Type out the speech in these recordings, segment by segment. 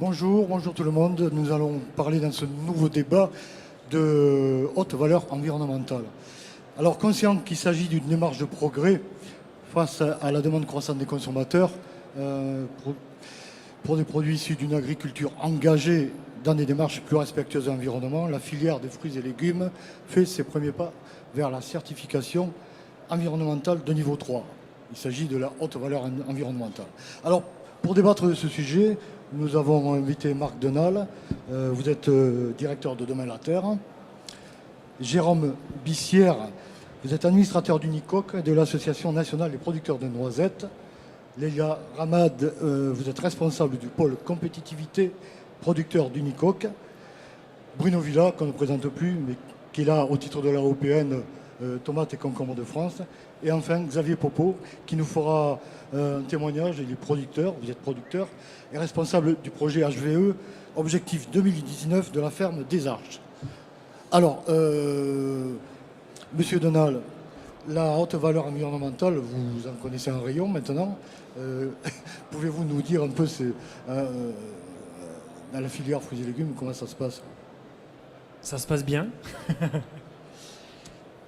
Bonjour tout le monde. Nous allons parler dans ce nouveau débat de haute valeur environnementale. Alors, conscient qu'il s'agit d'une démarche de progrès face à la demande croissante des consommateurs pour des produits issus d'une agriculture engagée dans des démarches plus respectueuses de l'environnement, la filière des fruits et légumes fait ses premiers pas vers la certification environnementale de niveau 3. Il s'agit de la haute valeur environnementale. Alors, pour débattre de ce sujet, nous avons invité Marc Denal. Vous êtes directeur de Demain la Terre. Jérôme Bissière, vous êtes administrateur d'Unicoque, de l'Association nationale des producteurs de noisettes. Leila Ramad, vous êtes responsable du pôle compétitivité producteur d'Unicoque. Bruno Villa, qu'on ne présente plus, mais qui est là au titre de la européenne Tomates et concombres de France. Et enfin, Xavier Popo, qui nous fera un témoignage. Il est producteur, vous êtes producteur, et responsable du projet HVE, Objectif 2019 de la ferme des Arches. Alors, Monsieur Denal, la haute valeur environnementale, vous en connaissez un rayon maintenant. Pouvez-vous nous dire un peu dans la filière fruits et légumes, comment ça se passe? Ça se passe bien.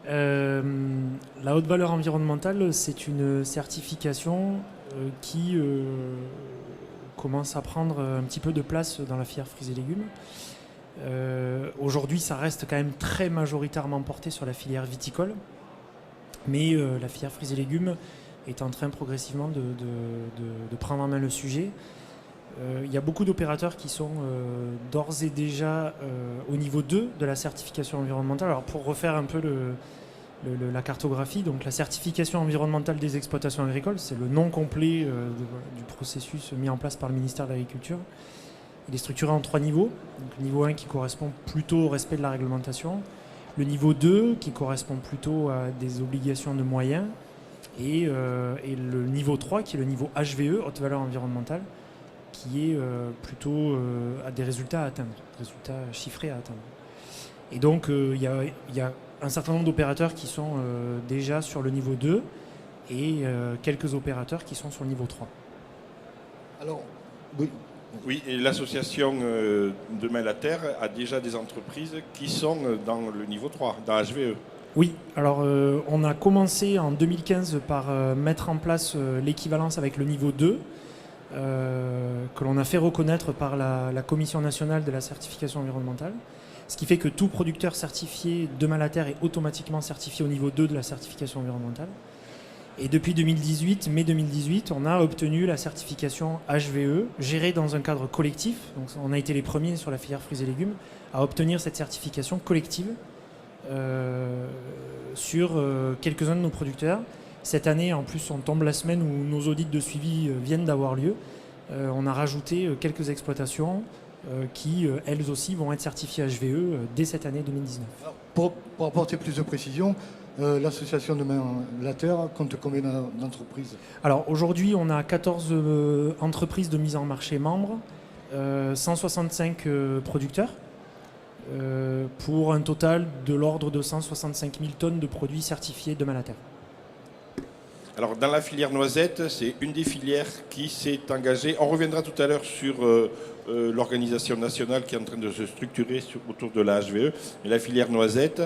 La haute valeur environnementale, c'est une certification qui commence à prendre un petit peu de place dans la filière fruits et légumes. Aujourd'hui, ça reste quand même très majoritairement porté sur la filière viticole, mais la filière fruits et légumes est en train progressivement de prendre en main le sujet. Il y a beaucoup d'opérateurs qui sont d'ores et déjà au niveau 2 de la certification environnementale. Alors pour refaire un peu la cartographie, donc la certification environnementale des exploitations agricoles, c'est le nom complet du processus mis en place par le ministère de l'Agriculture. Il est structuré en 3 niveaux. Donc, le niveau 1 qui correspond plutôt au respect de la réglementation, le niveau 2 qui correspond plutôt à des obligations de moyens, et le niveau 3 qui est le niveau HVE, haute valeur environnementale, qui est plutôt à des résultats à atteindre, résultats chiffrés à atteindre. Et donc il y a un certain nombre d'opérateurs qui sont déjà sur le niveau 2 et quelques opérateurs qui sont sur le niveau 3. Alors, oui. Oui, et l'association Demain la Terre a déjà des entreprises qui sont dans le niveau 3, dans HVE. Oui, alors on a commencé en 2015 par mettre en place l'équivalence avec le niveau 2, que l'on a fait reconnaître par la Commission nationale de la certification environnementale, ce qui fait que tout producteur certifié Demain la Terre est automatiquement certifié au niveau 2 de la certification environnementale. Et depuis 2018, mai 2018, on a obtenu la certification HVE, gérée dans un cadre collectif. Donc on a été les premiers sur la filière fruits et légumes à obtenir cette certification collective sur quelques-uns de nos producteurs. Cette année, en plus, on tombe la semaine où nos audits de suivi viennent d'avoir lieu. On a rajouté quelques exploitations qui, elles aussi, vont être certifiées HVE dès cette année 2019. Alors, pour apporter plus de précision, l'association Demain la Terre compte combien d'entreprises? Alors aujourd'hui, on a 14 entreprises de mise en marché membres, 165 producteurs, pour un total de l'ordre de 165 000 tonnes de produits certifiés Demain la Terre. Alors dans la filière noisette, c'est une des filières qui s'est engagée. On reviendra tout à l'heure sur l'organisation nationale qui est en train de se structurer autour de la HVE. Mais la filière noisette,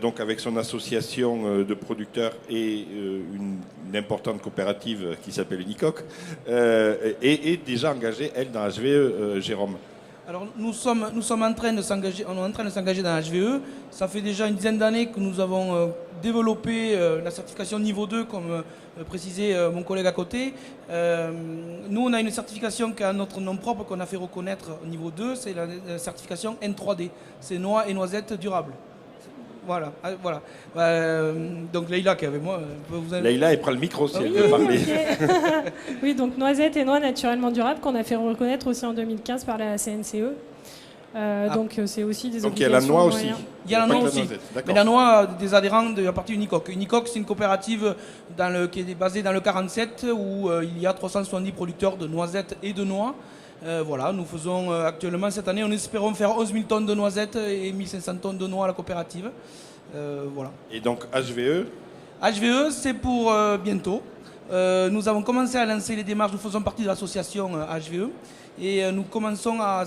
donc avec son association de producteurs et une importante coopérative qui s'appelle Unicoque, est déjà engagée, elle, dans HVE, Jérôme. Alors nous sommes en train de s'engager, on est en train de s'engager dans la HVE. Ça fait déjà une dizaine d'années que nous avons développé la certification niveau 2, comme précisait mon collègue à côté. Nous, on a une certification qui a notre nom propre qu'on a fait reconnaître au niveau 2, c'est la certification N3D. C'est noix et noisettes durables. Voilà, voilà. Donc Leïla qui est avec moi. Leïla, elle prend le micro si elle Oui, veut parler. okay. Oui, donc noisettes et noix naturellement durables qu'on a fait reconnaître aussi en 2015 par la CNCE. Donc c'est aussi des donc il y a obligations. la noix aussi. Il y a la noix aussi. Mais la noix a des adhérents de la partie Unicoque. Unicoque, c'est une coopérative qui est basée dans le 47 où il y a 370 producteurs de noisettes et de noix. Voilà, nous faisons actuellement cette année, on espérons faire 11 000 tonnes de noisettes et 1500 tonnes de noix à la coopérative. Voilà. Et donc HVE HVE, c'est pour bientôt. nous avons commencé à lancer les démarches, nous faisons partie de l'association HVE, et nous commençons à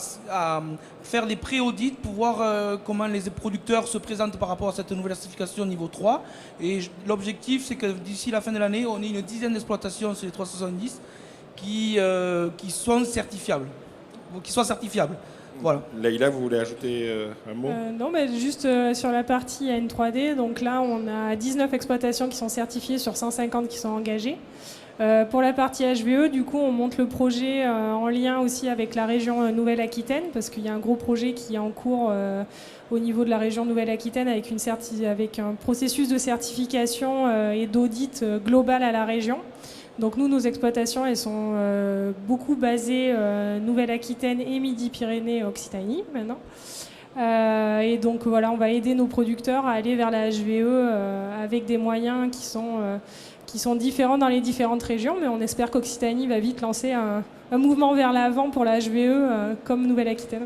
faire des pré-audits pour voir comment les producteurs se présentent par rapport à cette nouvelle certification niveau 3. Et l'objectif, c'est que d'ici la fin de l'année, on ait une dizaine d'exploitations sur les 370 qui sont certifiables. Voilà. Leïla, vous voulez ajouter un mot? Non, mais juste sur la partie N3D, donc là on a 19 exploitations qui sont certifiées sur 150 qui sont engagées. Pour la partie HVE, du coup, on monte le projet en lien aussi avec la région Nouvelle-Aquitaine, parce qu'il y a un gros projet qui est en cours au niveau de la région Nouvelle-Aquitaine avec un processus de certification et d'audit global à la région. Donc nous, nos exploitations, elles sont beaucoup basées Nouvelle-Aquitaine et Midi-Pyrénées, Occitanie maintenant. Et donc voilà, on va aider nos producteurs à aller vers la HVE avec des moyens qui sont différents dans les différentes régions, mais on espère qu'Occitanie va vite lancer un mouvement vers l'avant pour la HVE comme Nouvelle-Aquitaine.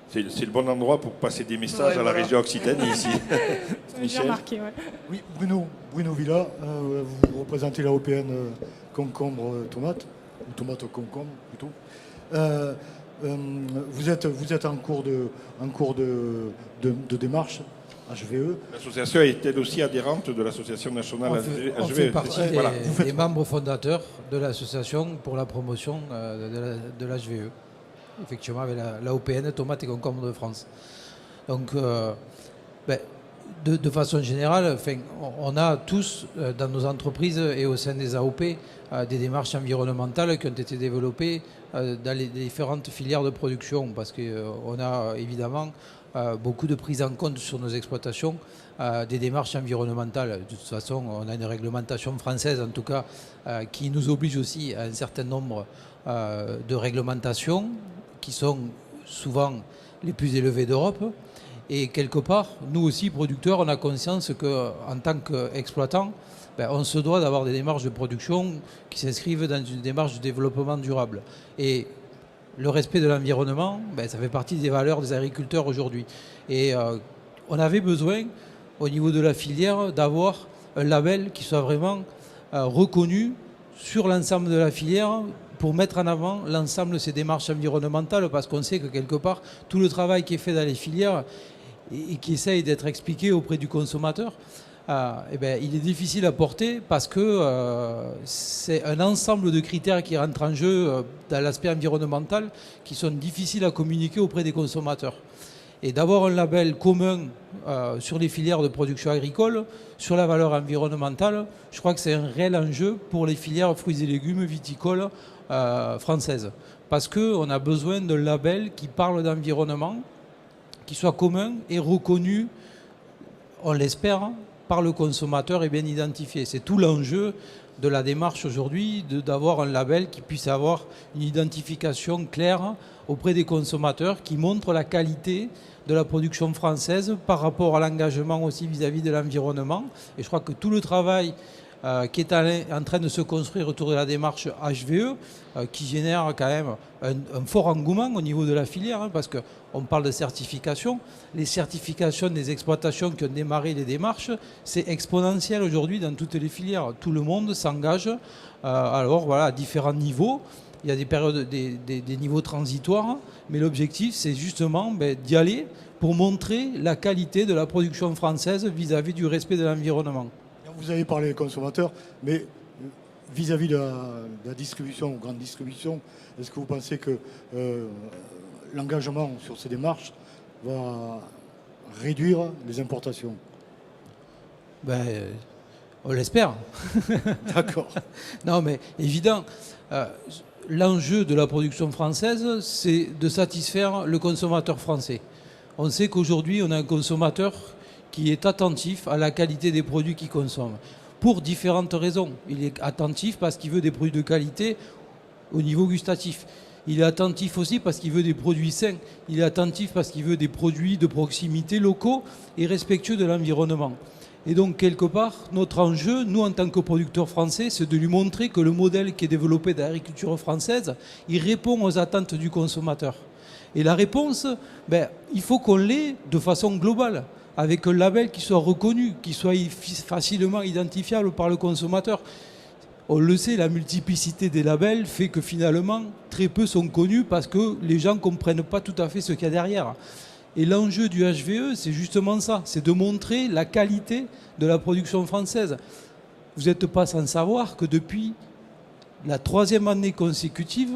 C'est le bon endroit pour passer des messages à la région Occitanie ici. J'ai remarqué, ouais. Oui, Bruno Villa, vous représentez la OPN concombre tomate, ou tomate concombre plutôt. Vous êtes en cours de démarche HVE. L'association est-elle aussi adhérente de l'association nationale HVE? On fait partie des membres fondateurs de l'association pour la promotion de l'HVE. Effectivement, avec la OPN, Tomates et Concombres de France. Donc, de façon générale, on a tous, dans nos entreprises et au sein des AOP, des démarches environnementales qui ont été développées dans les différentes filières de production, parce qu'on a évidemment beaucoup de prise en compte sur nos exploitations des démarches environnementales. De toute façon, on a une réglementation française, en tout cas, qui nous oblige aussi à un certain nombre de réglementations qui sont souvent les plus élevées d'Europe. Et quelque part, nous aussi, producteurs, on a conscience qu'en tant qu'exploitants, on se doit d'avoir des démarches de production qui s'inscrivent dans une démarche de développement durable. Et le respect de l'environnement, ça fait partie des valeurs des agriculteurs aujourd'hui. Et on avait besoin, au niveau de la filière, d'avoir un label qui soit vraiment reconnu sur l'ensemble de la filière pour mettre en avant l'ensemble de ces démarches environnementales, parce qu'on sait que quelque part, tout le travail qui est fait dans les filières et qui essaye d'être expliqué auprès du consommateur, il est difficile à porter parce que c'est un ensemble de critères qui rentrent en jeu dans l'aspect environnemental qui sont difficiles à communiquer auprès des consommateurs. Et d'avoir un label commun sur les filières de production agricole, sur la valeur environnementale, je crois que c'est un réel enjeu pour les filières fruits et légumes viticoles françaises. Parce qu'on a besoin d'un label qui parle d'environnement, qui soit commun et reconnu, on l'espère, par le consommateur et bien identifié. C'est tout l'enjeu de la démarche aujourd'hui, d'avoir un label qui puisse avoir une identification claire auprès des consommateurs, qui montre la qualité de la production française par rapport à l'engagement aussi vis-à-vis de l'environnement. Et je crois que tout le travail qui est en train de se construire autour de la démarche HVE, qui génère quand même un fort engouement au niveau de la filière, parce qu'on parle de certification. Les certifications des exploitations qui ont démarré les démarches, c'est exponentiel aujourd'hui dans toutes les filières. Tout le monde s'engage à différents niveaux. Il y a des périodes, des niveaux transitoires, mais l'objectif, c'est justement d'y aller pour montrer la qualité de la production française vis-à-vis du respect de l'environnement. Vous avez parlé des consommateurs, mais vis-à-vis de la distribution ou grande distribution, est-ce que vous pensez que l'engagement sur ces démarches va réduire les importations? On l'espère. D'accord. Non, mais évident, l'enjeu de la production française, c'est de satisfaire le consommateur français. On sait qu'aujourd'hui, on a un consommateur qui est attentif à la qualité des produits qu'il consomme, pour différentes raisons. Il est attentif parce qu'il veut des produits de qualité au niveau gustatif. Il est attentif aussi parce qu'il veut des produits sains. Il est attentif parce qu'il veut des produits de proximité locaux et respectueux de l'environnement. Et donc, quelque part, notre enjeu, nous, en tant que producteurs français, c'est de lui montrer que le modèle qui est développé dans l'agriculture française, il répond aux attentes du consommateur. Et la réponse, il faut qu'on l'ait de façon globale, avec un label qui soit reconnu, qui soit facilement identifiable par le consommateur. on le sait, la multiplicité des labels fait que finalement, très peu sont connus parce que les gens ne comprennent pas tout à fait ce qu'il y a derrière. Et l'enjeu du HVE, c'est justement ça, c'est de montrer la qualité de la production française. Vous n'êtes pas sans savoir que depuis la 3e année consécutive,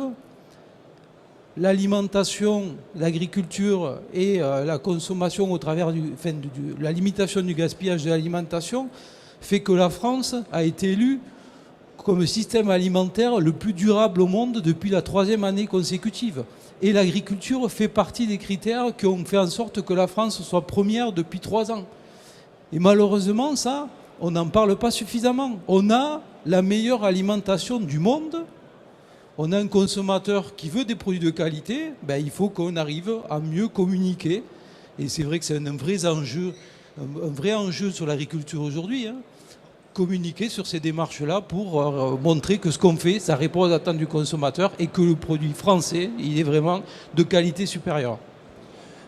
l'alimentation, l'agriculture et la consommation au travers la limitation du gaspillage de l'alimentation fait que la France a été élue comme système alimentaire le plus durable au monde depuis la 3e année consécutive. Et l'agriculture fait partie des critères qui ont fait en sorte que la France soit première depuis 3 ans. Et malheureusement, ça, on n'en parle pas suffisamment. On a la meilleure alimentation du monde. On a un consommateur qui veut des produits de qualité. Ben, il faut qu'on arrive à mieux communiquer. Et c'est vrai que c'est un vrai enjeu sur l'agriculture aujourd'hui, hein. Communiquer sur ces démarches-là pour montrer que ce qu'on fait, ça répond aux attentes du consommateur et que le produit français, il est vraiment de qualité supérieure.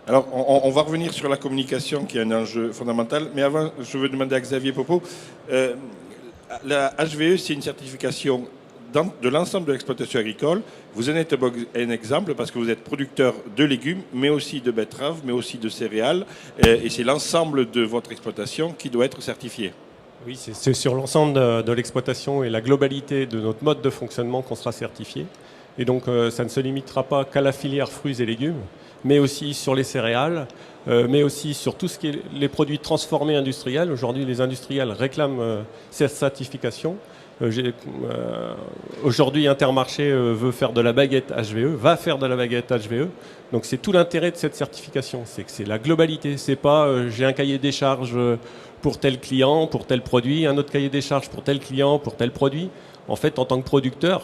Alors, on va revenir sur la communication qui est un enjeu fondamental. Mais avant, je veux demander à Xavier Popo. La HVE, c'est une certification de l'ensemble de l'exploitation agricole. Vous en êtes un exemple parce que vous êtes producteur de légumes, mais aussi de betteraves, mais aussi de céréales. Et c'est l'ensemble de votre exploitation qui doit être certifié. Oui, c'est sur l'ensemble de l'exploitation et la globalité de notre mode de fonctionnement qu'on sera certifié. Et donc, ça ne se limitera pas qu'à la filière fruits et légumes, mais aussi sur les céréales, mais aussi sur tout ce qui est les produits transformés industriels. Aujourd'hui, les industriels réclament cette certification. Aujourd'hui, Intermarché veut faire de la baguette HVE, va faire de la baguette HVE. Donc c'est tout l'intérêt de cette certification, c'est que c'est la globalité. C'est pas j'ai un cahier des charges pour tel client, pour tel produit, un autre cahier des charges pour tel client, pour tel produit. En fait, en tant que producteur,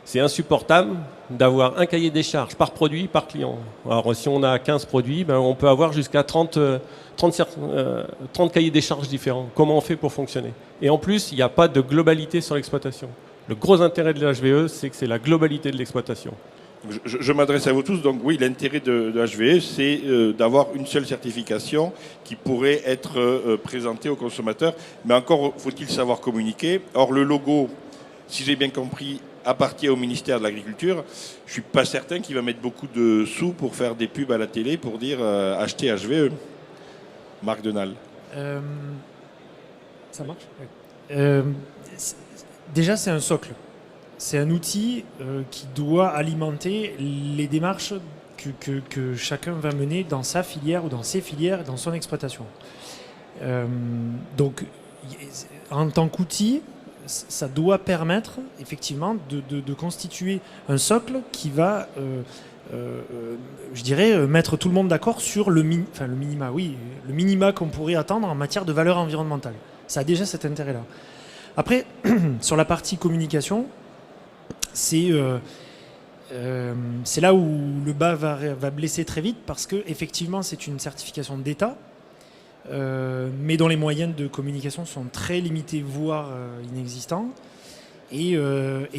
c'est insupportable d'avoir un cahier des charges par produit, par client. Alors si on a 15 produits, ben, on peut avoir jusqu'à 30 cahiers des charges différents. Comment on fait pour fonctionner? Et en plus, il n'y a pas de globalité sur l'exploitation. Le gros intérêt de l'HVE, c'est que c'est la globalité de l'exploitation. Je m'adresse à vous tous. Donc oui, l'intérêt de HVE, c'est d'avoir une seule certification qui pourrait être présentée aux consommateurs. Mais encore faut-il savoir communiquer. Or, le logo, si j'ai bien compris, appartient au ministère de l'Agriculture. Je ne suis pas certain qu'il va mettre beaucoup de sous pour faire des pubs à la télé pour dire achetez HVE. Marc Denal. Ça marche? Déjà, c'est un socle. C'est un outil qui doit alimenter les démarches que chacun va mener dans sa filière ou dans ses filières, dans son exploitation. Donc, en tant qu'outil, ça doit permettre effectivement de constituer un socle qui va, je dirais, mettre tout le monde d'accord sur le minima qu'on pourrait attendre en matière de valeur environnementale. Ça a déjà cet intérêt-là. Après, sur la partie communication, c'est là où le bas va blesser très vite parce que effectivement c'est une certification d'État, mais dont les moyens de communication sont très limités, voire inexistants. Et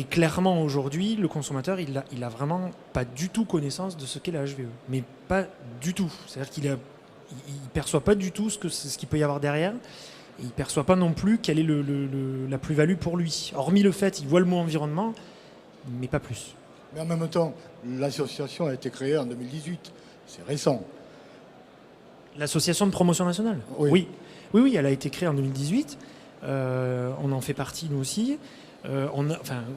clairement aujourd'hui, le consommateur, il a vraiment pas du tout connaissance de ce qu'est la HVE, mais pas du tout. C'est-à-dire qu'il perçoit pas du tout ce qu'il peut y avoir derrière. Et il perçoit pas non plus quelle est la plus-value pour lui. Hormis le fait, il voit le mot environnement, mais pas plus. Mais en même temps, l'association a été créée en 2018. C'est récent. L'association de promotion nationale? Oui. Oui, elle a été créée en 2018. On en fait partie, nous aussi.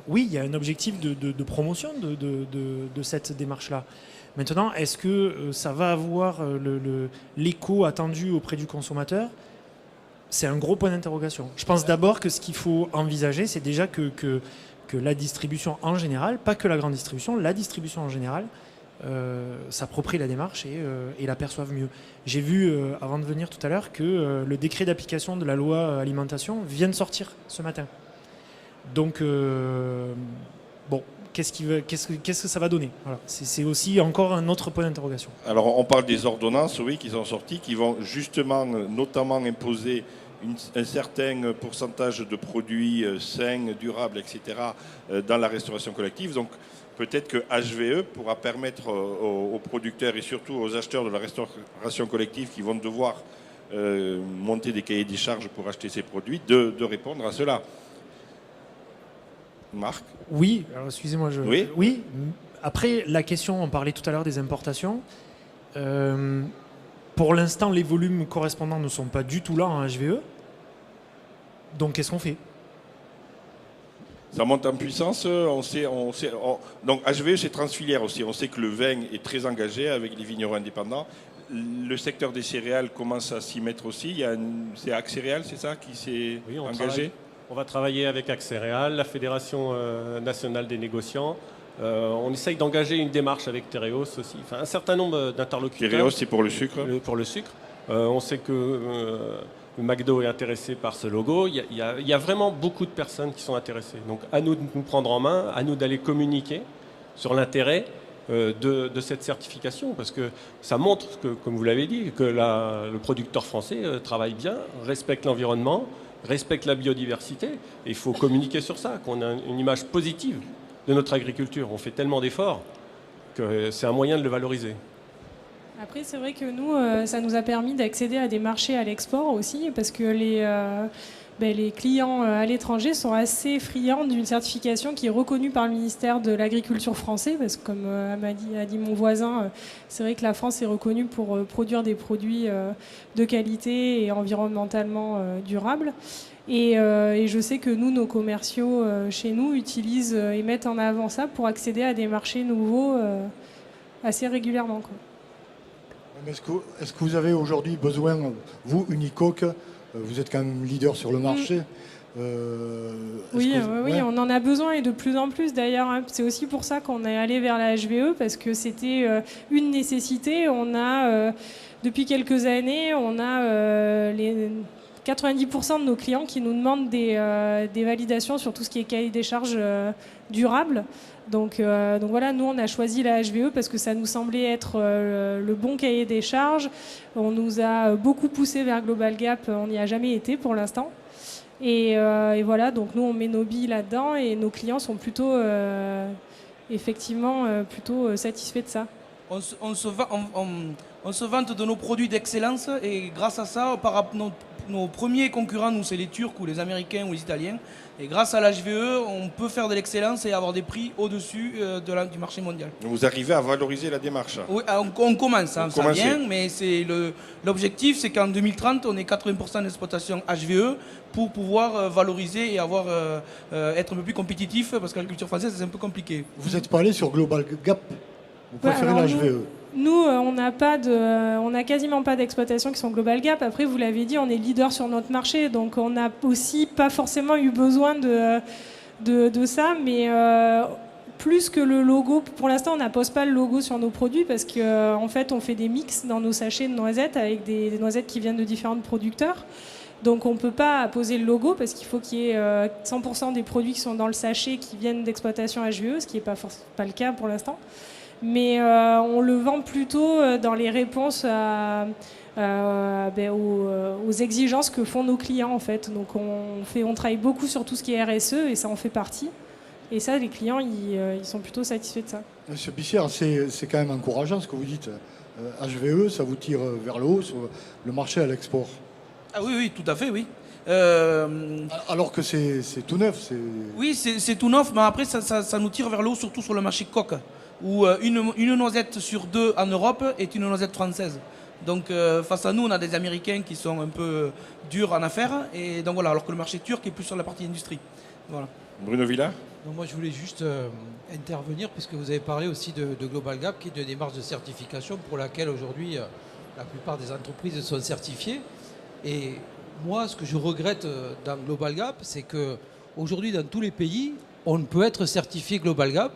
Oui, il y a un objectif de promotion de cette démarche-là. Maintenant, est-ce que ça va avoir l'écho attendu auprès du consommateur? C'est un gros point d'interrogation. Je pense d'abord que ce qu'il faut envisager, c'est déjà que la distribution en général, pas que la grande distribution, la distribution en général, s'approprie la démarche et l'aperçoive mieux. J'ai vu, avant de venir tout à l'heure, que le décret d'application de la loi alimentation vient de sortir ce matin. Donc, bon, qu'est-ce que ça va donner? Voilà. C'est aussi encore un autre point d'interrogation. Alors, on parle des ordonnances, oui, qui sont sorties, qui vont justement, notamment imposer un certain pourcentage de produits sains, durables, etc., dans la restauration collective. Donc, peut-être que HVE pourra permettre aux producteurs et surtout aux acheteurs de la restauration collective qui vont devoir monter des cahiers des charges pour acheter ces produits, de répondre à cela. Marc? Oui, alors excusez-moi. Oui. Après, la question, on parlait tout à l'heure des importations. Pour l'instant, les volumes correspondants ne sont pas du tout là en HVE. Donc, qu'est-ce qu'on fait? Ça monte en puissance. Donc HVE, c'est transfilière aussi. On sait que le vin est très engagé avec les vignerons indépendants. Le secteur des céréales commence à s'y mettre aussi. C'est Axe Céréales, c'est ça, qui s'est engagé? On va travailler avec Axe Céréales, la Fédération nationale des négociants. On essaye d'engager une démarche avec Tereos aussi. Enfin, un certain nombre d'interlocuteurs. Tereos, c'est pour le sucre. Pour le sucre. On sait que McDo est intéressé par ce logo. Il y a vraiment beaucoup de personnes qui sont intéressées. Donc à nous de nous prendre en main, à nous d'aller communiquer sur l'intérêt de cette certification, parce que ça montre que, comme vous l'avez dit, que le producteur français travaille bien, respecte l'environnement, respecte la biodiversité. Et il faut communiquer sur ça, qu'on a une image positive de notre agriculture. On fait tellement d'efforts que c'est un moyen de le valoriser. Après, c'est vrai que nous, ça nous a permis d'accéder à des marchés à l'export aussi, parce que les clients à l'étranger sont assez friands d'une certification qui est reconnue par le ministère de l'Agriculture français, parce que comme a dit mon voisin, c'est vrai que la France est reconnue pour produire des produits de qualité et environnementalement durables. Et je sais que nous, nos commerciaux chez nous utilisent et mettent en avant ça pour accéder à des marchés nouveaux assez régulièrement, quoi. Est-ce que vous avez aujourd'hui besoin, vous, Unicoque, vous êtes quand même leader sur le marché, Oui, on en a besoin et de plus en plus d'ailleurs. Hein. C'est aussi pour ça qu'on est allé vers la HVE, parce que c'était une nécessité. On a, depuis quelques années, on a les 90% de nos clients qui nous demandent des validations sur tout ce qui est cahier des charges durable. Donc voilà, nous on a choisi la HVE parce que ça nous semblait être le bon cahier des charges. On nous a beaucoup poussé vers Global Gap, on n'y a jamais été pour l'instant. Et voilà, donc nous on met nos billes là-dedans et nos clients sont plutôt plutôt satisfaits de ça. On se vante de nos produits d'excellence et grâce à ça, nos premiers concurrents, nous, c'est les Turcs ou les Américains ou les Italiens. Et grâce à l'HVE, on peut faire de l'excellence et avoir des prix au-dessus du marché mondial. Vous arrivez à valoriser la démarche? Oui, on commence, ça vient, mais l'objectif, c'est qu'en 2030, on ait 80% d'exploitation HVE pour pouvoir valoriser et être un peu plus compétitif, parce que l'agriculture française, c'est un peu compliqué. Vous n'êtes pas allé sur Global Gap? Vous préférez la HVE? Nous, on n'a quasiment pas d'exploitations qui sont Global Gap. Après, vous l'avez dit, on est leader sur notre marché, donc on n'a aussi pas forcément eu besoin de ça, mais plus que le logo, pour l'instant, on n'impose pas le logo sur nos produits parce qu'en fait, on fait des mix dans nos sachets de noisettes avec des noisettes qui viennent de différents producteurs. Donc on ne peut pas poser le logo parce qu'il faut qu'il y ait 100% des produits qui sont dans le sachet qui viennent d'exploitation HVE, ce qui n'est pas le cas pour l'instant. Mais on le vend plutôt dans les réponses aux exigences que font nos clients en fait. Donc on travaille beaucoup sur tout ce qui est RSE et ça en fait partie. Et ça, les clients, ils sont plutôt satisfaits de ça. Monsieur Bissière, c'est quand même encourageant ce que vous dites. HVE, ça vous tire vers le haut sur le marché à l'export. Ah oui, tout à fait, oui. Alors que c'est tout neuf. Oui, c'est tout neuf, mais après, ça nous tire vers le haut, surtout sur le marché coque, où une noisette sur deux en Europe est une noisette française. Donc face à nous, on a des Américains qui sont un peu durs en affaires, et donc voilà, alors que le marché turc est plus sur la partie industrie. Voilà. Bruno Villa. Donc moi je voulais juste intervenir puisque vous avez parlé aussi de Global Gap, qui est une démarche de certification pour laquelle aujourd'hui la plupart des entreprises sont certifiées. Et moi, ce que je regrette dans Global Gap, c'est qu'aujourd'hui, dans tous les pays, on ne peut être certifié Global Gap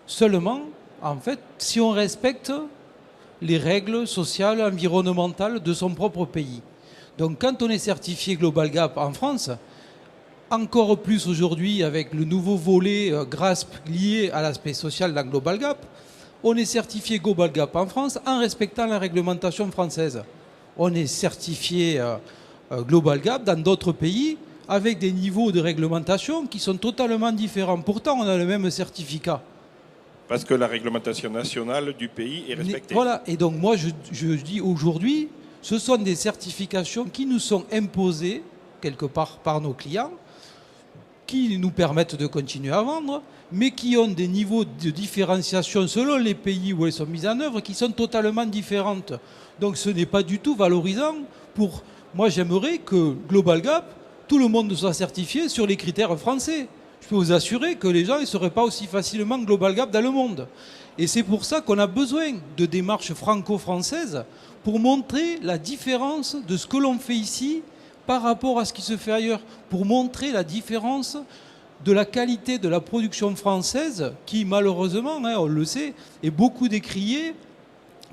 seulement, en fait, si on respecte les règles sociales, environnementales de son propre pays. Donc, quand on est certifié Global Gap en France, encore plus aujourd'hui avec le nouveau volet GRASP lié à l'aspect social dans Global Gap, on est certifié Global Gap en France en respectant la réglementation française. On est certifié Global Gap dans d'autres pays avec des niveaux de réglementation qui sont totalement différents. Pourtant, on a le même certificat. Parce que la réglementation nationale du pays est respectée. Voilà, et donc moi je dis aujourd'hui, ce sont des certifications qui nous sont imposées quelque part par nos clients, qui nous permettent de continuer à vendre, mais qui ont des niveaux de différenciation selon les pays où elles sont mises en œuvre qui sont totalement différentes. Donc ce n'est pas du tout valorisant pour... Moi j'aimerais que Global Gap, tout le monde soit certifié sur les critères français. Je peux vous assurer que les gens ne seraient pas aussi facilement Global Gap dans le monde. Et c'est pour ça qu'on a besoin de démarches franco-françaises pour montrer la différence de ce que l'on fait ici par rapport à ce qui se fait ailleurs, pour montrer la différence de la qualité de la production française qui, malheureusement, on le sait, est beaucoup décriée,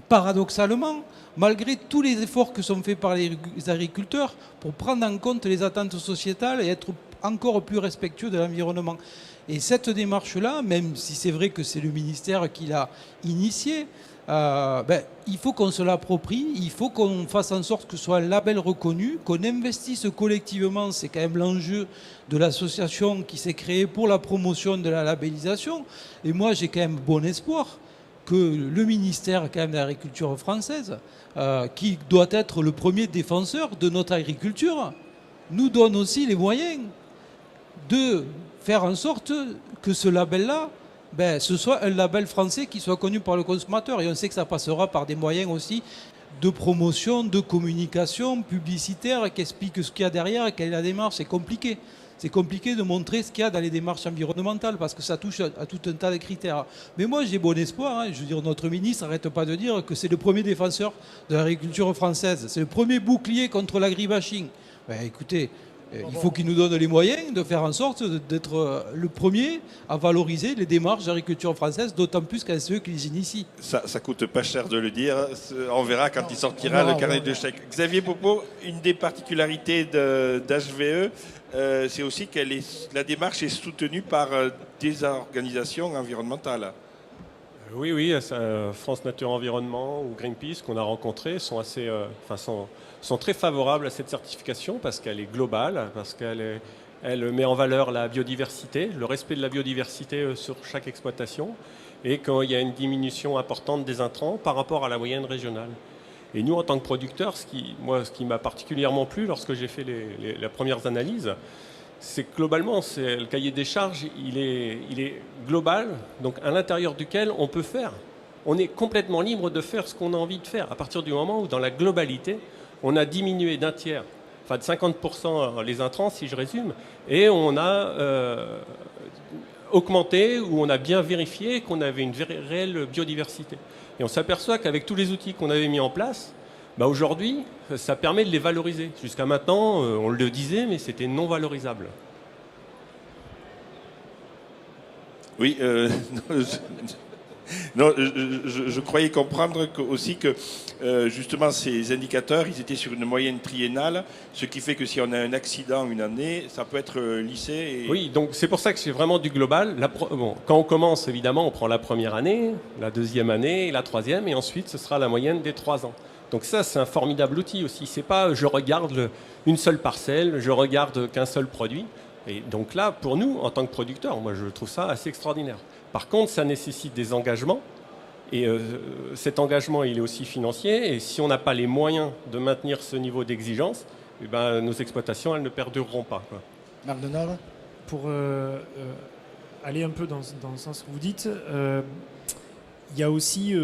paradoxalement, malgré tous les efforts que sont faits par les agriculteurs pour prendre en compte les attentes sociétales et être encore plus respectueux de l'environnement. Et cette démarche-là, même si c'est vrai que c'est le ministère qui l'a initiée, il faut qu'on se l'approprie, il faut qu'on fasse en sorte que ce soit un label reconnu, qu'on investisse collectivement, c'est quand même l'enjeu de l'association qui s'est créée pour la promotion de la labellisation. Et moi, j'ai quand même bon espoir que le ministère quand même de l'agriculture française, qui doit être le premier défenseur de notre agriculture, nous donne aussi les moyens de faire en sorte que ce label-là, ce soit un label français qui soit connu par le consommateur. Et on sait que ça passera par des moyens aussi de promotion, de communication publicitaire qui explique ce qu'il y a derrière, quelle est la démarche. C'est compliqué. C'est compliqué de montrer ce qu'il y a dans les démarches environnementales parce que ça touche à tout un tas de critères. Mais moi, j'ai bon espoir. Je veux dire, notre ministre n'arrête pas de dire que c'est le premier défenseur de l'agriculture française. C'est le premier bouclier contre l'agribashing. Écoutez, il faut qu'il nous donne les moyens de faire en sorte d'être le premier à valoriser les démarches d'agriculture française, d'autant plus qu'à ceux qui les initient. Ça coûte pas cher de le dire. On verra quand il sortira le carnet de chèques. Xavier Popo, une des particularités d'HVE, c'est aussi que la démarche est soutenue par des organisations environnementales. Oui, France Nature Environnement ou Greenpeace qu'on a rencontrés sont sont très favorables à cette certification parce qu'elle est globale, parce qu'elle met en valeur la biodiversité, le respect de la biodiversité sur chaque exploitation et quand il y a une diminution importante des intrants par rapport à la moyenne régionale. Et nous, en tant que producteurs, ce qui m'a particulièrement plu lorsque j'ai fait les premières analyses, c'est que globalement, le cahier des charges, il est global, donc à l'intérieur duquel on peut faire. On est complètement libre de faire ce qu'on a envie de faire à partir du moment où, dans la globalité, on a diminué d'un tiers, de 50% les intrants, si je résume, et on a augmenté ou on a bien vérifié qu'on avait une réelle biodiversité. Et on s'aperçoit qu'avec tous les outils qu'on avait mis en place, aujourd'hui, ça permet de les valoriser. Jusqu'à maintenant, on le disait, mais c'était non valorisable. Oui, je croyais comprendre aussi que justement ces indicateurs, ils étaient sur une moyenne triennale, ce qui fait que si on a un accident une année, ça peut être lissé. Oui, donc c'est pour ça que c'est vraiment du global. Quand on commence, évidemment, on prend la première année, la deuxième année, la troisième, et ensuite ce sera la moyenne des 3 ans. Donc ça, c'est un formidable outil aussi. C'est pas je regarde une seule parcelle, je regarde qu'un seul produit. Et donc là, pour nous, en tant que producteurs, moi je trouve ça assez extraordinaire. Par contre, ça nécessite des engagements. Et cet engagement, il est aussi financier. Et si on n'a pas les moyens de maintenir ce niveau d'exigence, nos exploitations, elles ne perdureront pas. Marc Denal. Pour aller un peu dans le sens que vous dites, il y a aussi,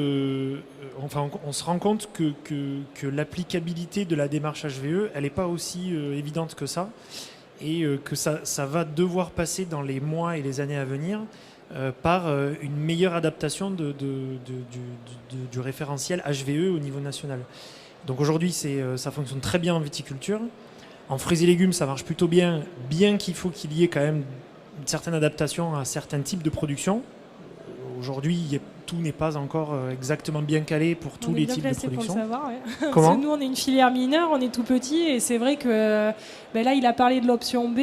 on se rend compte que l'applicabilité de la démarche HVE, elle n'est pas aussi évidente que ça, et que ça va devoir passer dans les mois et les années à venir par une meilleure adaptation du référentiel HVE au niveau national. Donc aujourd'hui, ça fonctionne très bien en viticulture. En fruits et légumes, ça marche plutôt bien, bien qu'il faut qu'il y ait quand même une certaine adaptation à certains types de production. Aujourd'hui, tout n'est pas encore exactement bien calé pour tous les types de production. Pour le savoir, ouais. Comment ? Parce que nous, on est une filière mineure, on est tout petit, et c'est vrai que là, il a parlé de l'option B,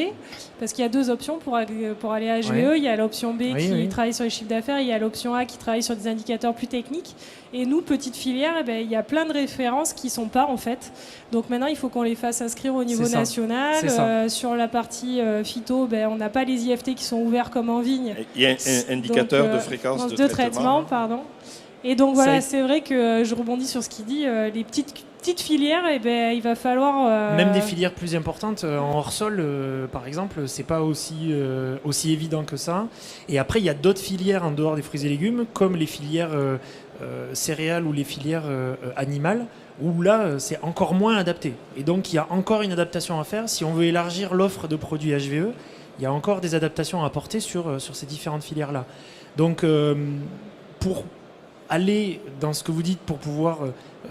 parce qu'il y a 2 options pour aller à HVE. Ouais. Il y a l'option B qui travaille sur les chiffres d'affaires, et il y a l'option A qui travaille sur des indicateurs plus techniques. Et nous, petite filière, il y a plein de références qui ne sont pas, en fait. Donc maintenant, il faut qu'on les fasse inscrire au niveau national. Sur la partie phyto, on n'a pas les IFT qui sont ouverts comme en vigne. Il y a un indicateur de fréquence de traitement. Pardon. Et donc voilà, c'est vrai que je rebondis sur ce qu'il dit, les petites petites filières, eh ben, il va falloir... Même des filières plus importantes en hors-sol, par exemple, c'est pas aussi évident que ça. Et après, il y a d'autres filières en dehors des fruits et légumes, comme les filières céréales ou les filières animales, où là, c'est encore moins adapté. Et donc, il y a encore une adaptation à faire. Si on veut élargir l'offre de produits HVE, il y a encore des adaptations à apporter sur ces différentes filières-là. Donc, pour aller dans ce que vous dites, pour pouvoir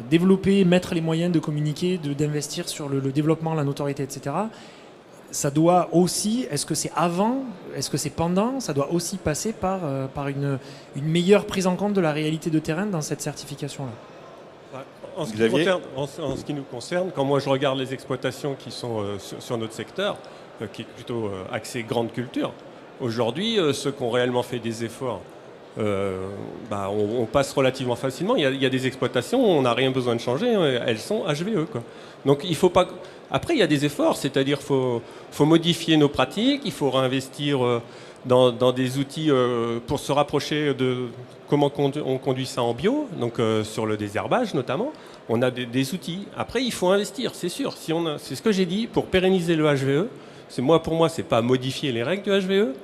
développer, mettre les moyens de communiquer, d'investir sur le développement, la notoriété, etc., ça doit aussi, est-ce que c'est avant, est-ce que c'est pendant, ça doit aussi passer par une meilleure prise en compte de la réalité de terrain dans cette certification-là. En ce qui nous concerne, quand moi je regarde les exploitations qui sont sur notre secteur, qui est plutôt axé grande culture, aujourd'hui, ceux qui ont réellement fait des efforts, on passe relativement facilement. Il y a des exploitations où on n'a rien besoin de changer, elles sont HVE, quoi. Donc il faut pas. Après, il y a des efforts, c'est-à-dire qu'il faut modifier nos pratiques, il faut réinvestir dans des outils pour se rapprocher de comment on conduit ça en bio, donc sur le désherbage notamment. On a des outils. Après, il faut investir, c'est sûr. C'est ce que j'ai dit, pour pérenniser le HVE, pour moi, c'est pas modifier les règles du HVE,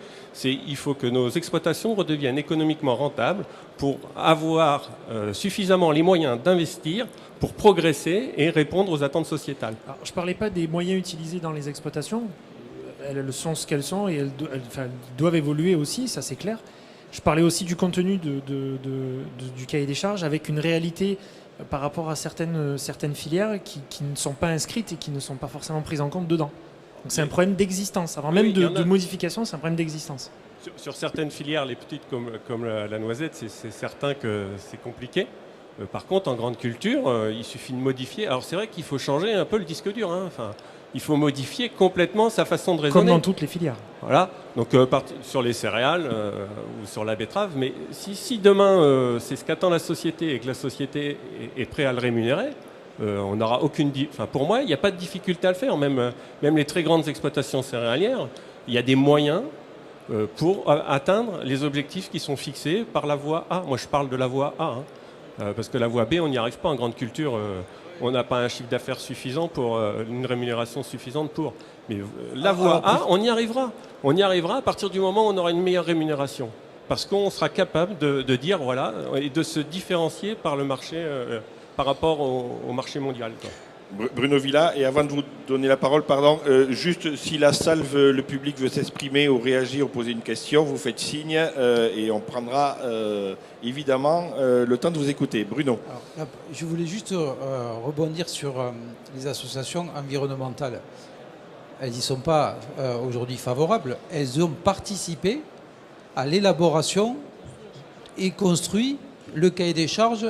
il faut que nos exploitations redeviennent économiquement rentables pour avoir suffisamment les moyens d'investir pour progresser et répondre aux attentes sociétales. Alors, je ne parlais pas des moyens utilisés dans les exploitations. Elles sont ce qu'elles sont et elles doivent évoluer aussi, ça c'est clair. Je parlais aussi du contenu du cahier des charges avec une réalité par rapport à certaines filières qui ne sont pas inscrites et qui ne sont pas forcément prises en compte dedans. Donc c'est un problème d'existence. Avant même de modification, c'est un problème d'existence. Sur certaines filières, les petites comme la noisette, c'est certain que c'est compliqué. Par contre, en grande culture, il suffit de modifier. Alors c'est vrai qu'il faut changer un peu le disque dur. Enfin, il faut modifier complètement sa façon de raisonner. Comme dans toutes les filières. Voilà. Donc sur les céréales ou sur la betterave. Mais si demain c'est ce qu'attend la société et que la société est prête à le rémunérer, on n'aura aucune. Pour moi, il n'y a pas de difficulté à le faire. Même les très grandes exploitations céréalières, il y a des moyens pour atteindre les objectifs qui sont fixés par la voie A. Moi, je parle de la voie A. Parce que la voie B, on n'y arrive pas en grande culture. On n'a pas un chiffre d'affaires suffisant pour une rémunération suffisante pour. Mais la voie A, on y arrivera. On y arrivera à partir du moment où on aura une meilleure rémunération. Parce qu'on sera capable de dire, voilà, et de se différencier par le marché, par rapport au marché mondial, quoi. Bruno Villa, et avant de vous donner la parole, juste si la salle, le public veut s'exprimer ou réagir ou poser une question, vous faites signe et on prendra évidemment le temps de vous écouter. Bruno. Alors, là, je voulais juste rebondir sur les associations environnementales. Elles n'y sont pas aujourd'hui favorables. Elles ont participé à l'élaboration et construit le cahier des charges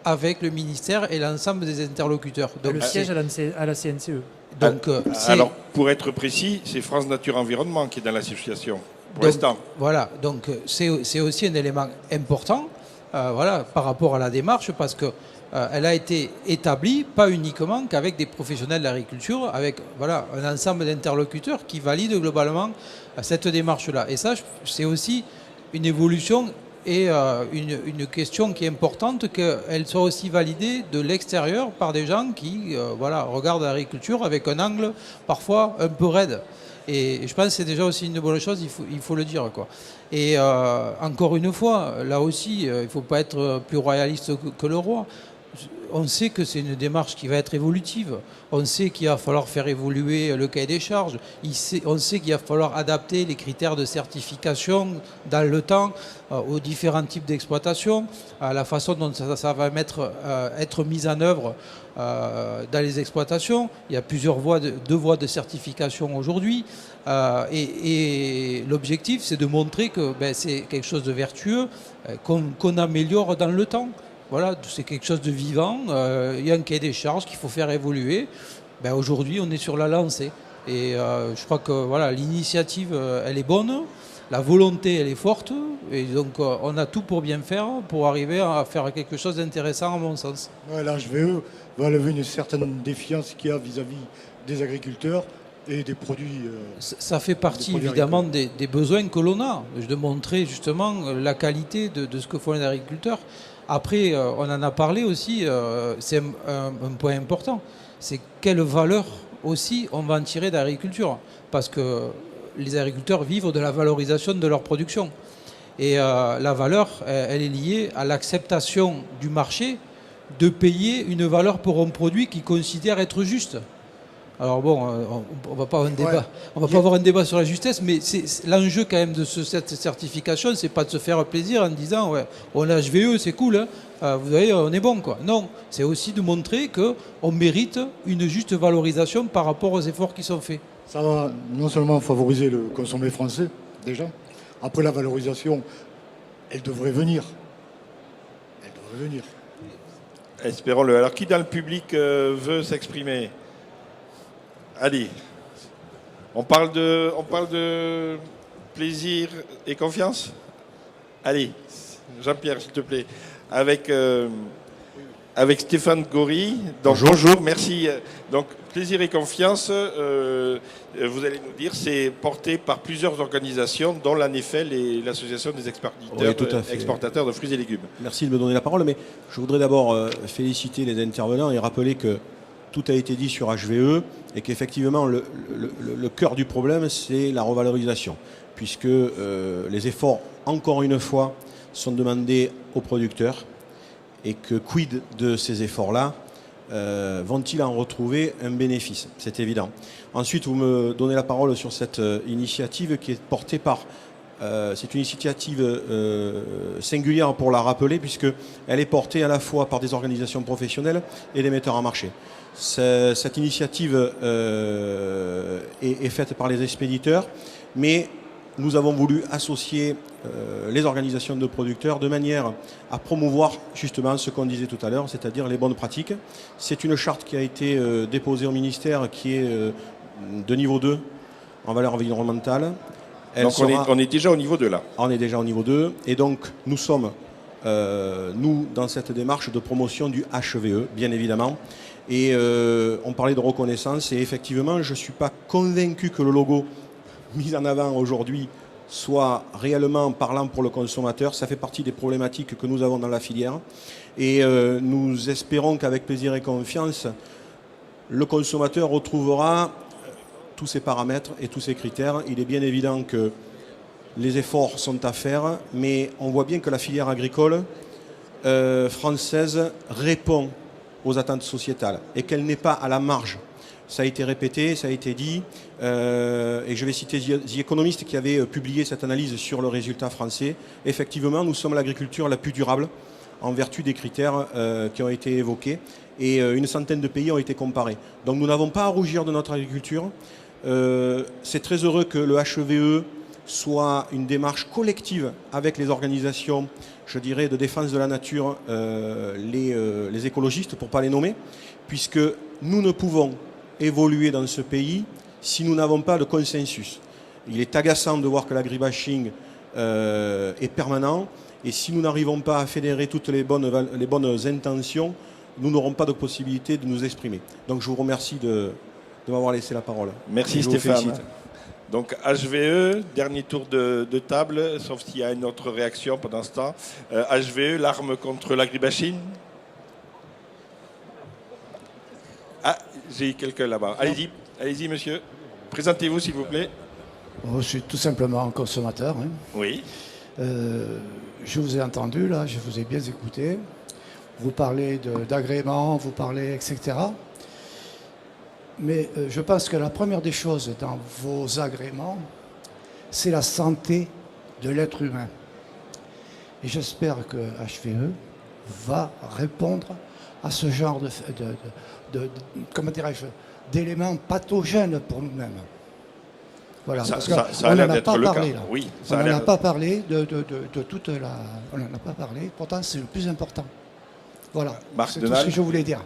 avec le ministère et l'ensemble des interlocuteurs. Donc, le siège à la CNCE. Donc, alors, pour être précis, c'est France Nature Environnement qui est dans l'association, pour l'instant. Voilà, donc c'est aussi un élément important par rapport à la démarche, parce qu'elle a été établie pas uniquement qu'avec des professionnels de l'agriculture, avec un ensemble d'interlocuteurs qui valident globalement cette démarche-là. Et ça, c'est aussi une évolution et une question qui est importante, qu'elle soit aussi validée de l'extérieur par des gens qui regardent l'agriculture avec un angle parfois un peu raide. Et je pense que c'est déjà aussi une bonne chose, il faut le dire, quoi. Et encore une fois, là aussi, il ne faut pas être plus royaliste que le roi. On sait que c'est une démarche qui va être évolutive. On sait qu'il va falloir faire évoluer le cahier des charges. On sait qu'il va falloir adapter les critères de certification dans le temps aux différents types d'exploitation, à la façon dont ça va être mis en œuvre dans les exploitations. Il y a deux voies de certification aujourd'hui. Et l'objectif, c'est de montrer que c'est quelque chose de vertueux, qu'on améliore dans le temps. Voilà, c'est quelque chose de vivant. Il y a un cahier des charges qu'il faut faire évoluer. Aujourd'hui, on est sur la lancée. Et je crois que l'initiative, elle est bonne. La volonté, elle est forte. Et donc, on a tout pour bien faire, pour arriver à faire quelque chose d'intéressant, à mon sens. Ouais, l'HVE va lever une certaine défiance qu'il y a vis-à-vis des agriculteurs et des produits. Ça fait partie évidemment des besoins que l'on a, de montrer justement la qualité de ce que font les agriculteurs. Après, on en a parlé aussi, c'est un point important, c'est quelle valeur aussi on va en tirer de l'agriculture. Parce que les agriculteurs vivent de la valorisation de leur production. Et la valeur, elle est liée à l'acceptation du marché de payer une valeur pour un produit qu'ils considèrent être juste. Alors bon, on va pas avoir un débat, on va pas avoir un débat sur la justesse, mais l'enjeu quand même de cette certification, c'est pas de se faire plaisir en disant ouais, on a HVE, c'est cool, hein, vous voyez, on est bon quoi. Non, c'est aussi de montrer que on mérite une juste valorisation par rapport aux efforts qui sont faits. Ça va non seulement favoriser le consommé français, déjà. Après la valorisation, elle devrait venir. Elle devrait venir. Espérons-le. Alors, qui dans le public veut s'exprimer? Allez. On parle de plaisir et confiance? Allez, Jean-Pierre, s'il te plaît. Avec Stéphane Gaury. Donc, bonjour, merci. Donc, plaisir et confiance, vous allez nous dire, c'est porté par plusieurs organisations, dont la NEFEL et l'Association des exportateurs de fruits et légumes. Merci de me donner la parole, mais je voudrais d'abord féliciter les intervenants et rappeler que tout a été dit sur HVE et qu'effectivement le cœur du problème, c'est la revalorisation, puisque les efforts, encore une fois, sont demandés aux producteurs et que quid de ces efforts-là vont-ils en retrouver un bénéfice? C'est évident. Ensuite, vous me donnez la parole sur cette initiative qui est portée par... c'est une initiative singulière pour la rappeler, puisqu'elle est portée à la fois par des organisations professionnelles et des metteurs en marché. Cette initiative est faite par les expéditeurs, mais nous avons voulu associer les organisations de producteurs de manière à promouvoir justement ce qu'on disait tout à l'heure, c'est-à-dire les bonnes pratiques. C'est une charte qui a été déposée au ministère qui est de niveau 2 en valeur environnementale. Donc on est déjà au niveau 2 là. On est déjà au niveau 2 et donc nous sommes, nous, dans cette démarche de promotion du HVE, bien évidemment. Et on parlait de reconnaissance et effectivement, je ne suis pas convaincu que le logo mis en avant aujourd'hui soit réellement parlant pour le consommateur. Ça fait partie des problématiques que nous avons dans la filière. Et nous espérons qu'avec plaisir et confiance, le consommateur retrouvera tous ces paramètres et tous ces critères. Il est bien évident que les efforts sont à faire, mais on voit bien que la filière agricole française répond aux attentes sociétales et qu'elle n'est pas à la marge. Ça a été répété, ça a été dit, et je vais citer The Economist qui avait publié cette analyse sur le résultat français. Effectivement, nous sommes l'agriculture la plus durable en vertu des critères qui ont été évoqués, et une centaine de pays ont été comparés. Donc nous n'avons pas à rougir de notre agriculture. C'est très heureux que le HVE soit une démarche collective avec les organisations, je dirais, de défense de la nature, les écologistes, pour ne pas les nommer, puisque nous ne pouvons évoluer dans ce pays si nous n'avons pas de consensus. Il est agaçant de voir que l'agribashing est permanent, et si nous n'arrivons pas à fédérer toutes les bonnes intentions, nous n'aurons pas de possibilité de nous exprimer. Donc je vous remercie de m'avoir laissé la parole. Merci Stéphane. Donc HVE, dernier tour de table, sauf s'il y a une autre réaction pendant ce temps. HVE, l'arme contre l'agribashing. Ah, j'ai quelqu'un là-bas. Allez-y, allez-y monsieur. Présentez-vous s'il vous plaît. Je suis tout simplement un consommateur. Hein. Oui. Je vous ai entendu là, je vous ai bien écouté. Vous parlez d'agrément, vous parlez etc. Mais je pense que la première des choses dans vos agréments, c'est la santé de l'être humain. Et j'espère que HVE va répondre à ce genre comment dirais-je, d'éléments pathogènes pour nous-mêmes. Voilà, on n'en a pas parlé là. Oui, on n'en a pas parlé de toute la... On n'en a pas parlé, pourtant c'est le plus important. Voilà, c'est tout ce que je voulais dire.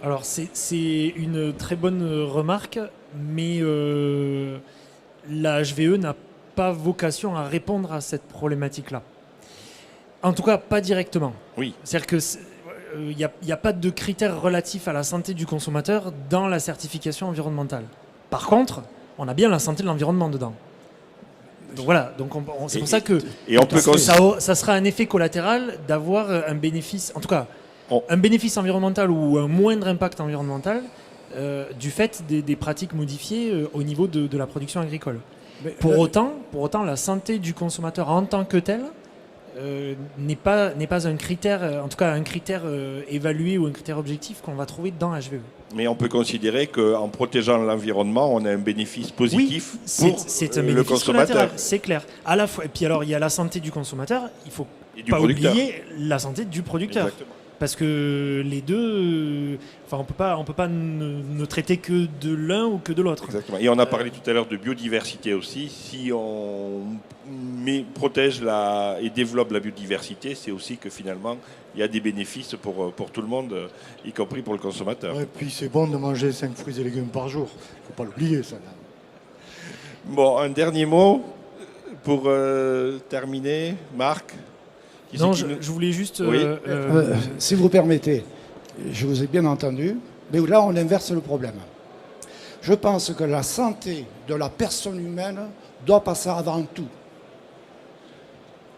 Alors c'est une très bonne remarque, mais la HVE n'a pas vocation à répondre à cette problématique-là. En tout cas, pas directement. Oui. C'est-à-dire que il n'y a pas de critères relatifs à la santé du consommateur dans la certification environnementale. Par contre, on a bien la santé de l'environnement dedans. Donc voilà, donc c'est pour ça que Et on peut ça sera un effet collatéral d'avoir un bénéfice, en tout cas, un bénéfice environnemental ou un moindre impact environnemental du fait des pratiques modifiées au niveau de la production agricole. Mais Pour autant, la santé du consommateur en tant que tel n'est pas un critère, en tout cas un critère évalué ou un critère objectif qu'on va trouver dans HVE. Mais on peut considérer qu'en protégeant l'environnement, on a un bénéfice positif pour c'est un le bénéfice consommateur. collatéral, c'est clair. À la fois, et puis alors il y a la santé du consommateur, il faut Et du pas producteur. oublier la santé du producteur. Exactement. Parce que les deux, on peut pas ne traiter que de l'un ou que de l'autre. Exactement. Et on a parlé tout à l'heure de biodiversité aussi. Si on protège et développe la biodiversité, c'est aussi que finalement, il y a des bénéfices pour tout le monde, y compris pour le consommateur. Et puis c'est bon de manger 5 fruits et légumes par jour. Il ne faut pas l'oublier, ça. Bon, un dernier mot pour terminer. Marc? Non, je voulais juste... Oui. Si vous permettez, je vous ai bien entendu, mais là on inverse le problème. Je pense que la santé de la personne humaine doit passer avant tout.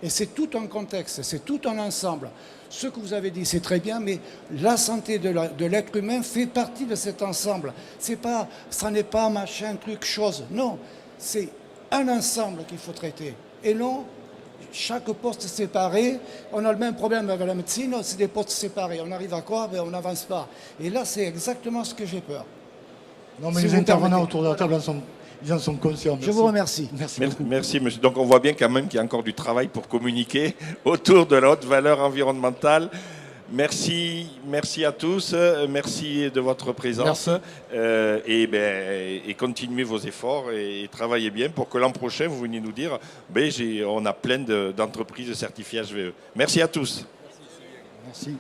Et c'est tout un contexte, c'est tout un ensemble. Ce que vous avez dit, c'est très bien, mais la santé de l'être humain fait partie de cet ensemble. Ça n'est pas machin, truc, chose. Non, c'est un ensemble qu'il faut traiter. Et non, chaque poste séparé, on a le même problème avec la médecine, c'est des postes séparés. On arrive à quoi? On n'avance pas. Et là, c'est exactement ce que j'ai peur. Non, mais Si les vous me intervenants permettez. autour de la table ils en sont conscients. Je vous remercie. Merci beaucoup. Merci, monsieur. Donc on voit bien quand même qu'il y a encore du travail pour communiquer autour de la haute valeur environnementale. Merci à tous. Merci de votre présence. Et continuez vos efforts et travaillez bien pour que l'an prochain, vous veniez nous dire on a plein d'entreprises certifiées HVE. Merci à tous. Merci.